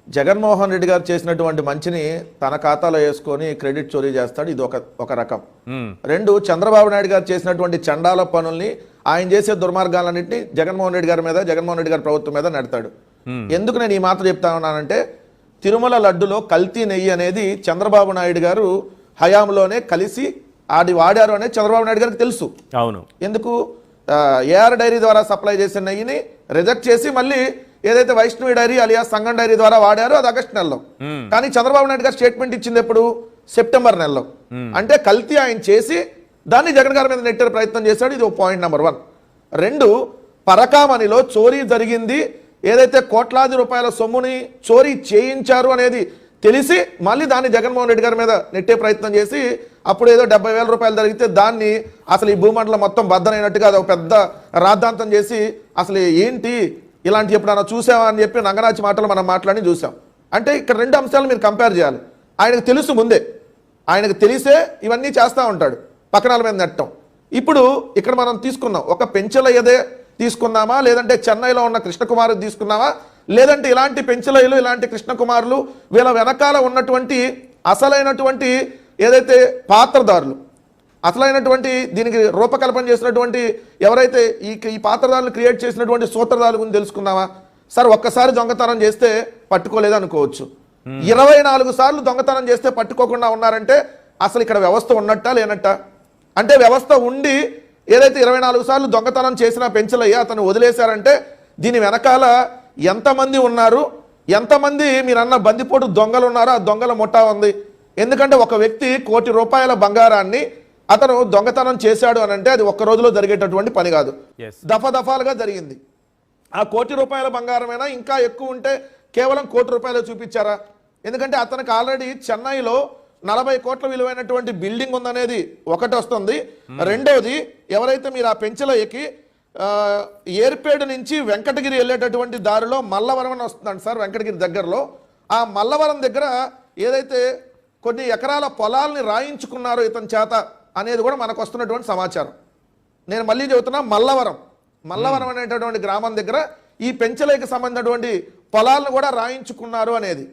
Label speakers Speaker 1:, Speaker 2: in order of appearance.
Speaker 1: జగన్మోహన్ రెడ్డి గారు చేసినటువంటి మంచిని తన ఖాతాలో వేసుకొని క్రెడిట్ చోరీ చేస్తాడు. ఇది ఒక రకం. రెండు, చంద్రబాబు నాయుడు గారు చేసినటువంటి చండాల పనుల్ని, ఆయన చేసే దుర్మార్గాలన్నింటినీ జగన్మోహన్ రెడ్డి గారి మీద, జగన్మోహన్ రెడ్డి గారి ప్రభుత్వం మీద నడతాడు. ఎందుకు నేను ఈ మాత్రం చెప్తా ఉన్నానంటే, తిరుమల లడ్డులో కల్తీ నెయ్యి అనేది చంద్రబాబు నాయుడు గారు హయాంలోనే కలిసి వాడారు అనేది చంద్రబాబు నాయుడు గారికి తెలుసు.
Speaker 2: అవును.
Speaker 1: ఎందుకు ఏఆర్ డైరీ ద్వారా సప్లై చేసిన నెయ్యిని రిజెక్ట్ చేసి మళ్ళీ ఏదైతే వైష్ణవి డైరీ అలియా సంగం డైరీ ద్వారా వాడారో అది ఆగస్టు నెలలో. కానీ చంద్రబాబు నాయుడు గారు స్టేట్మెంట్ ఇచ్చింది ఎప్పుడు? సెప్టెంబర్ నెలలో. అంటే కల్తీ ఆయన చేసి దాన్ని జగన్ గారి మీద నెట్టే ప్రయత్నం చేశాడు. ఇది పాయింట్ నెంబర్ 1. రెండు, పరకామణిలో చోరీ జరిగింది, ఏదైతే కోట్లాది రూపాయల సొమ్ముని చోరీ చేయించారు అనేది తెలిసి మళ్ళీ దాన్ని జగన్మోహన్ రెడ్డి గారి మీద నెట్టే ప్రయత్నం చేసి అప్పుడు ఏదో 70,000 రూపాయలు జరిగితే దాన్ని అసలు ఈ భూమండలం మొత్తం బద్దనైనట్టుగా అది ఒక పెద్ద రాద్ధాంతం చేసి అసలు ఏంటి ఇలాంటి ఎప్పుడన్నా చూసావా అని చెప్పి నంగనాచి మాటలు మనం మాట్లాడి చూసాం. అంటే ఇక్కడ రెండు అంశాలు మీరు కంపేర్ చేయాలి. ఆయనకు తెలుసు ముందే, ఆయనకు తెలిసే ఇవన్నీ చేస్తూ ఉంటాడు, పక్కనాల మీద నెట్టం. ఇప్పుడు ఇక్కడ మనం తీసుకున్నాం, ఒక పెంచలయ్యదే తీసుకున్నామా, లేదంటే చెన్నైలో ఉన్న కృష్ణకుమార్ తీసుకున్నామా, లేదంటే ఇలాంటి పెంచలయ్యలు, ఇలాంటి కృష్ణకుమారులు, వీళ్ళ వెనకాల ఉన్నటువంటి అసలైనటువంటి ఏదైతే పాత్రదారులు, అసలైనటువంటి దీనికి రూపకల్పన చేసినటువంటి ఎవరైతే ఈ పాత్రదారులు క్రియేట్ చేసినటువంటి సూత్రధారుల గురించి తెలుసుకుందామా? సార్, ఒక్కసారి దొంగతనం చేస్తే పట్టుకోలేదు అనుకోవచ్చు, 24 సార్లు దొంగతనం చేస్తే పట్టుకోకుండా ఉన్నారంటే అసలు ఇక్కడ వ్యవస్థ ఉన్నట్టా లేనట్టా? అంటే వ్యవస్థ ఉండి ఏదైతే 24 సార్లు దొంగతనం చేసినా పెంచలయ్యా అతను వదిలేశారంటే దీని వెనకాల ఎంతమంది ఉన్నారు, ఎంతమంది మీరన్న బందిపోటు దొంగలు ఉన్నారో ఆ దొంగల ముఠా ఉంది. ఎందుకంటే ఒక వ్యక్తి ₹1 కోటి బంగారాన్ని అతను దొంగతనం చేశాడు అని అంటే అది ఒక్క రోజులో జరిగేటటువంటి పని కాదు, దఫాలుగా జరిగింది. ఆ ₹1 కోటి బంగారమైనా ఇంకా ఎక్కువ ఉంటే కేవలం ₹1 కోటి చూపించారా? ఎందుకంటే అతనికి ఆల్రెడీ చెన్నైలో 40 కోట్ల విలువైనటువంటి బిల్డింగ్ ఉందనేది ఒకటి వస్తుంది. రెండోది, ఎవరైతే మీరు ఆ పెంచలయ్యకి ఏర్పేడు నుంచి వెంకటగిరి వెళ్ళేటటువంటి దారిలో మల్లవరం అని వస్తుందండి సార్, వెంకటగిరి దగ్గరలో. ఆ మల్లవరం దగ్గర ఏదైతే కొన్ని ఎకరాల పొలాల్ని రాయించుకున్నారో ఇతని చేత అనేది కూడా మనకు వస్తున్నటువంటి సమాచారం. నేను మళ్ళీ చెబుతున్నా, మల్లవరం అనేటటువంటి గ్రామం దగ్గర ఈ పెంచలయ్యకి సంబంధించినటువంటి పొలాలను కూడా రాయించుకున్నారు అనేది.